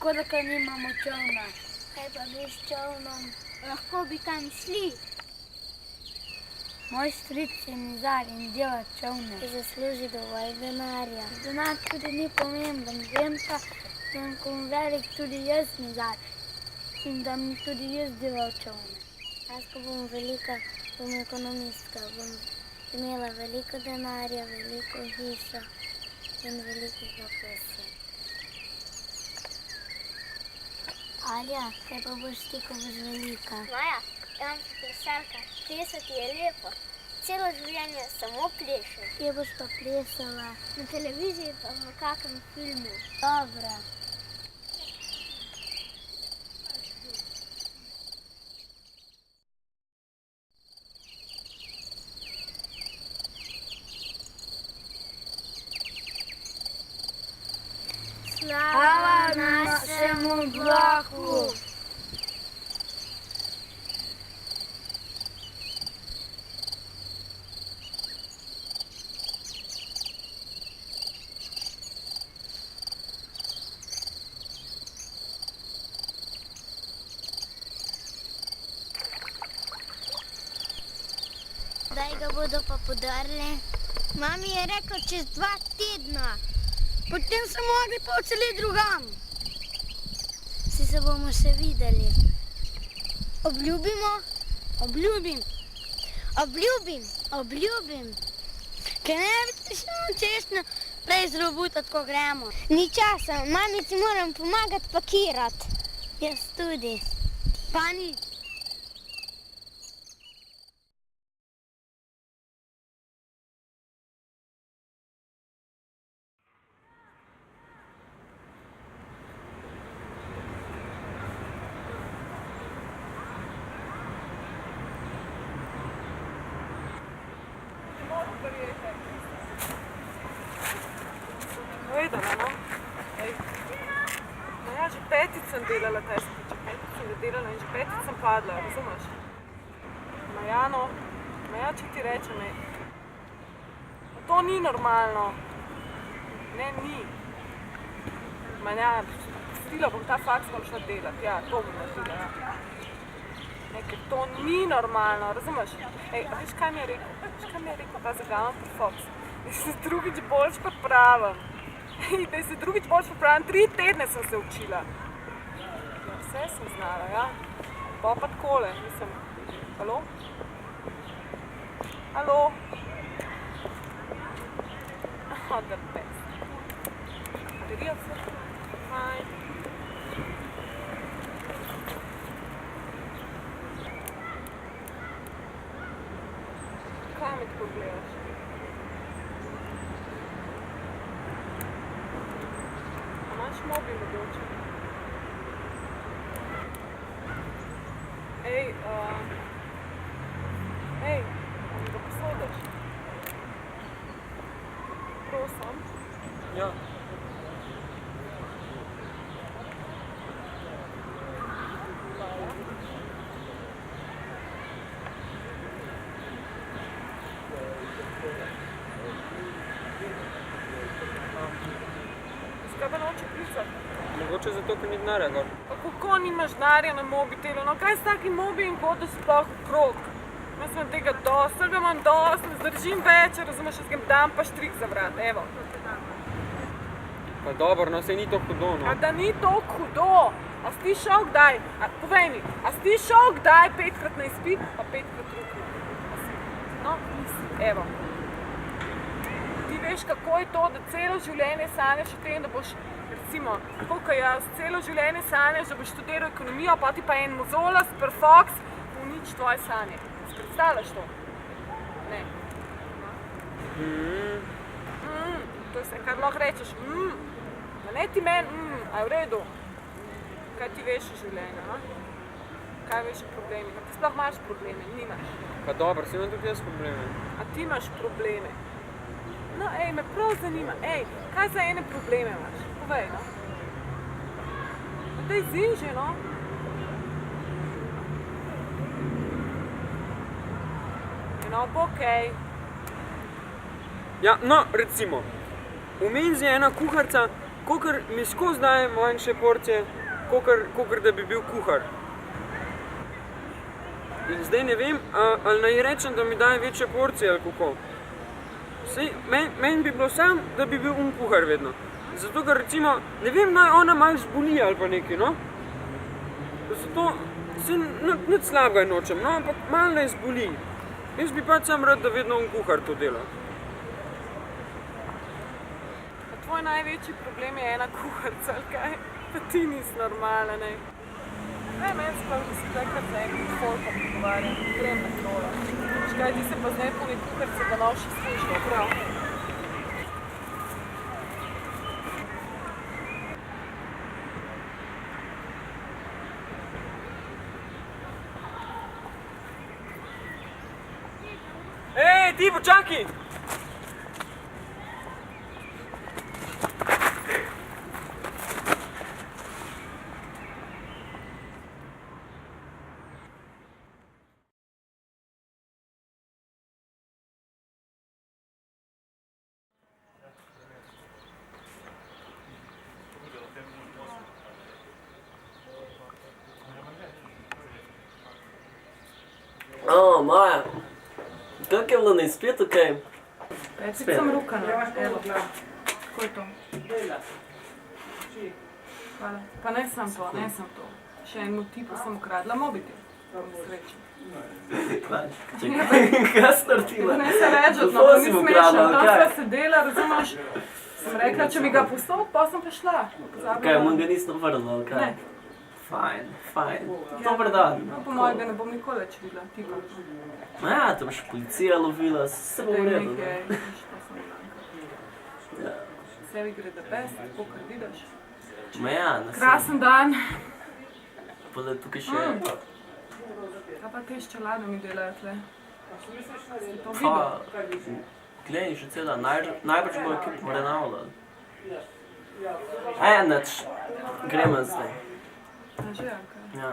škoda, ker nimamo čolna. Kaj pa bi s čolnom? Lahko bi kam šli. Moj stric je mizar in dela čolne. Zasluži dovolj denarja. Denar tudi ni pomemben, vem pa, da bom velik tudi jaz mizar in da mi tudi jaz delal čolne. Jaz, ko bom velika, bom ekonomistka, bom imela veliko denarja, veliko hišo in velikega psa. Alja, kaj pa boš ti, ko boš velika? Maja, imam plesalka, plesati je lepo. Celo življenje samo plešem. Kje boš pa plesala? Na televiziji pa v kakem filmu. Dobro. Slava našemu Bogu! Kdaj ga bodo pa podarili? Mami je rekla čez 2 tedna. Potem se mogli pa odseliti drugam. Vsi se bomo še videli. Obljubimo? Obljubim. Obljubim. Ker ne bi šli češnjo prej zrobutati, ko gremo. Ni časa, mamici moram pomagati pakirati. Jaz tudi. Pa ni. Vedela, no? No ja, že 5. sem delala testi, že 5. sem ga delala in že 5. sem padla, razumeš? Ma ja, če ti rečem, to ni normalno. Ne, ni. Ma ja, pustila bom ta faks, bom šla delati, ja, to bom naredila, ja. Ne, ker to ni normalno, razumeš? Ej, a veš, kaj mi je rekel? Veš, kaj mi je rekel ta zagavan pri Fox? Da se drugič boljš popravim. Da se drugič boljš popravim. 3 tedne sem se učila. Ja, vse sem znala, ja. Pa takole, mislim. Halo? Halo? Oh, the best. Baterija vse? Fajn. Kaj me tako gledaš? Imaš mobil mogoče? Ej, mi ga posodaš? Prosim? Ja. Zakaj pa noče klicati? Mogoče zato, ker ni denarja gor. Pa kako nimaš denarja na mobitelu? No kaj s takim mobilim hodil sploh okrog? Jaz imam tega dosti, vsega imam dosti, ne zdržim več, razumeš, jaz ga dam pa štrik za vrat, evo. Pa dobro, no saj ni to hudo, no. A da ni toliko hudo? A si ti šel kdaj? Povej mi, a si ti šel kdaj 5-krat na izpit, pa 5-krat rukno? No, nisi, evo. Ti veš, kako je to, da celo življenje sanjaš o tem, da boš, recimo, tako kot jaz, celo življenje sanjaš, da boš študiral ekonomijo, pa ti pa en mozolas, perfoks, uniči tvoje sanje. Si predstavljaš to? Ne. To je vse, kar lahko rečeš, ma ne ti meni, a je v redu? Kaj ti veš o življenju, a? Kaj veš o problemih? A ti sploh imaš probleme? Nimaš. Pa dobro, si imam tudi jaz probleme. A ti imaš probleme? No, ej, me prav zanima, kaj za ene probleme imaš? Povej, no. Daj zinži, no. No, bo okej. Ja, no, recimo, v menzi je ena kuharica, Kakor mi skozi daje manjše porcije, kakor da bi bil kuhar. In zdaj ne vem, ali naj rečem, da mi daje večje porcije ali kako. Meni bi bilo sam, da bi bil kuhar vedno. Zato, ker recimo, ne vem, naj ona malo zboli ali pa nekaj, no. Zato se nič slabega nočem, no, ampak malo naj zboli. Jaz bi pač sam rad, da vedno kuhar to dela. Tvoj največji problem je ena kuharica, ali kaj? Pa ti nisi normalen, ne? Ne, meni sploh, da si takrat za enkrat folkom pogovarjam, grem na trola. Škaj, ti se pa zdaj poli kuharice, da noši službo, prav? Ej, ti počakaj! Maja, kako je bilo na izpitu, kaj? Spet sem rukana, evo, gledaj. Kako je to? Hvala. Pa ne sem to. Še enemu tipu sem ukradla mobitel. Srečo. Čekaj, kaj si naredila? Ne se reči, no, to ni smešno. Tam sva sedela, razumeš? Sem rekla, če mi ga posod, pa sem prišla. Kaj, on ga nisi navrnila, ali kaj? Ne. Fajn. Dobar dan. No, po mojem ga ne bom nikoli več videla, tipa. Ja, tam še policija lovila, se bo v redu. Vse gre da best, tako kar vidiš. Ja, Krasen dan. Pa da tukaj še... Kaj pa te s čelado mi delajo tle? Si to videl? Glej, še cela, najbrž bo ekipo renavljala. Neč, gremo zdaj. A že, okej. Ja,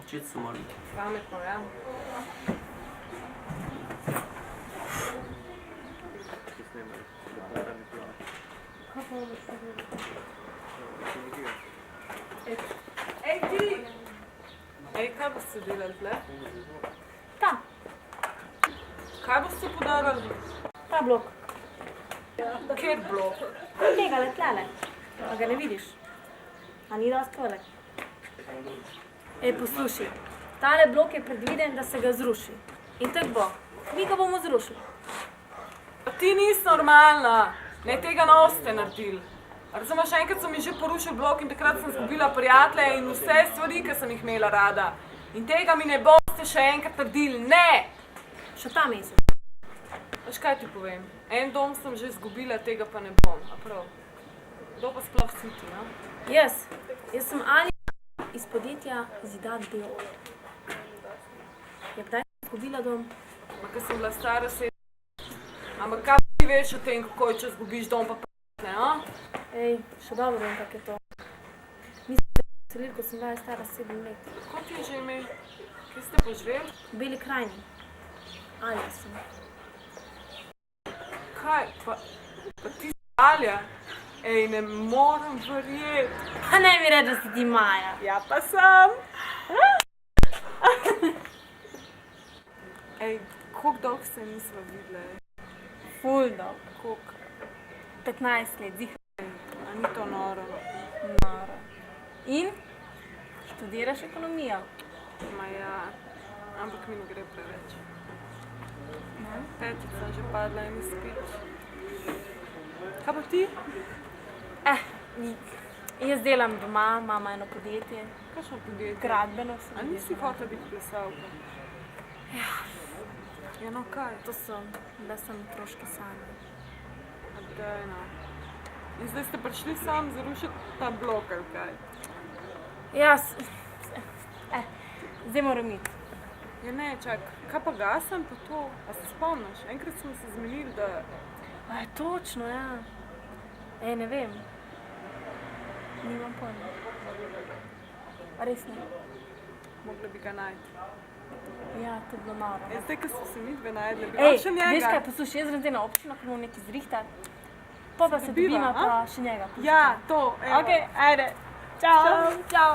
učiti se moram. Pametno, ja. Ej, ti! Ej, kaj boste delali tle? Tam, Kaj boste podarali? ta blok. Kjer blok? Tega letlele. A ga ne vidiš? A ni dosti velik? Ej, poslušaj. Tale blok je predviden, da se ga zruši. In tako bo. Mi ga bomo zrušili. Pa ti nisi normalna. Ne, tega noste naredili. Razumeš, enkrat so mi že porušili blok in takrat sem izgubila prijatelje in vse stvari, ki sem jih imela rada. In tega mi ne boste še enkrat naredili. Ne! Še ta mesec. Veš kaj ti povem? En dom sem že izgubila, tega pa ne bom. A prav? Kdo pa sploh si ti, no? Jaz sem Anja iz podjetja Zidat Del. Je kdaj izgubila dom? Ma, ko sem bila stara 7. Ampak kaj ti veš o tem, kako je, če izgubiš dom pa p***ne, a? Ej, še dobro vem, kak je to. Mi smo se poselili, ko sem bila stara 7 let. Kako ti je že ime? Kje ste pa živeli? V Beli krajini. Alja sem. Kaj? Pa ti si Alja? Ej, ne morem verjeti. Pa ne mi reči, da si ti Maja. Ja, pa sem. Ej, koliko dolgo se nisva videla? Ful dolg. Koliko? 15 let, zihar. A ni to noro? Noro. In? Študiraš ekonomijo? Ma ja, ampak mi ne gre preveč. Petič sem že padla in izpit. Kaj pa ti? Jaz delam doma, imam eno podjetje. Kakšno podjetje? Gradbeno se A nisi hotela biti plesalka? Ja, no kaj? To so, da sem otroške sanje. A daj, no. In zdaj ste prišli sam zarušiti ta blok, ali kaj? Jaz, zdaj moram iti. Ja ne, čak, kaj pa gasen pa to? A se spomniš? Enkrat smo se zmenili, da... Točno, ja. Ne vem. Nimam pojma. A res ne? Mogla bi ga najti. Ja, to je bilo noro. Zdaj, ko smo se mi dve najdli, bi Ej, še njega. veš kaj, poslušaj, jaz grem zdaj na občino, ko bomo nekaj zrihtati. Pa se dobiva, dobimo, a? pa še njega. Ja, to, evo. Okej, ajde. Čau. Čau.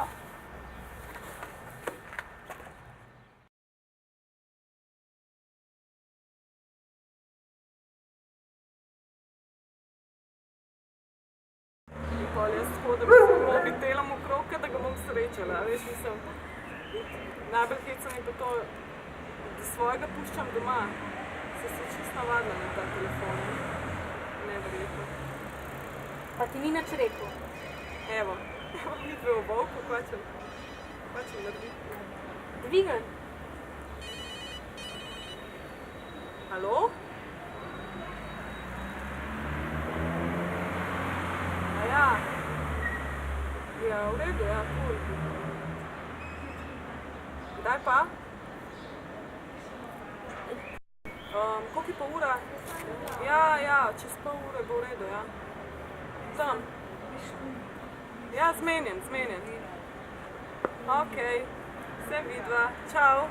In pol jaz hodim s mobitelom okrog, da ga bom srečala, veš, mislim. Najbolj hecam je pa to, da svojega puščam doma. Se čisto navadila na ta telefon. Neverjetno. Pa ti ni nič rekel. Evo, mi dve v volku, kva ćem narediti. Dvigan. Halo? A ja. Ja, v redu, ja, cool. Kdaj pa? Koliko je pa ura? Ja, čez pol ure bo v redu, ja. Tam. Ja, zmenjen. Okej, se vidva, čau.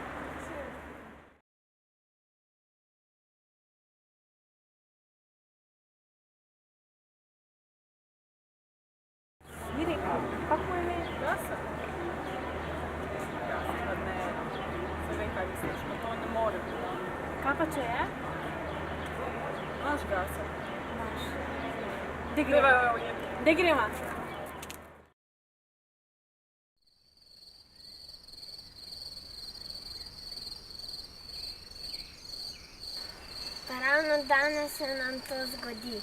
Ni rekel, kako je ime? Jaz sem. Pa ne, se vem, kaj misliš, pa to ne more biti. Kaj pa če je? Naš gasem. Dej greva. Dej greva. Pa ravno danes se nam to zgodi.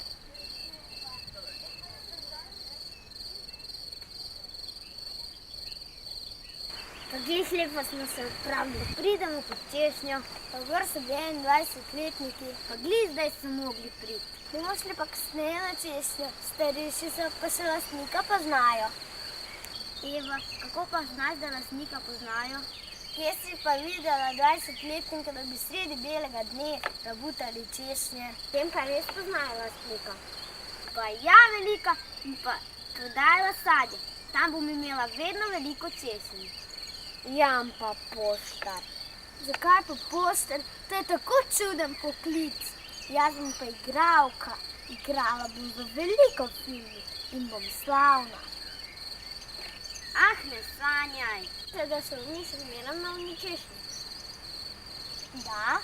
Pa glih lepo smo se odpravili. Pridemo pod češnjo, pa gor so bili 21-letniki, pa glih zdaj so mogli priti. Bomo šli pa kasneje na češnjo, starejši so pa še lastnika poznajo. Eva, kako pa znaš, da lastnika poznajo? Kje si pa videla 20-letnika, da bi sredi belega dne rabutali češnje? Tem pa res poznajo lastnika. Pa ja, velika, in pa prodajajo sadje. Tam bom imela vedno veliko češenj. Jam pa poštar. Zakaj pa poštar? To je tako čuden poklic. Jaz bom pa igralka. Igrala bom v veliko filmih in bom slavna. Ah, ne sanjaj. Da so mi še zmeraj na češnji. Da?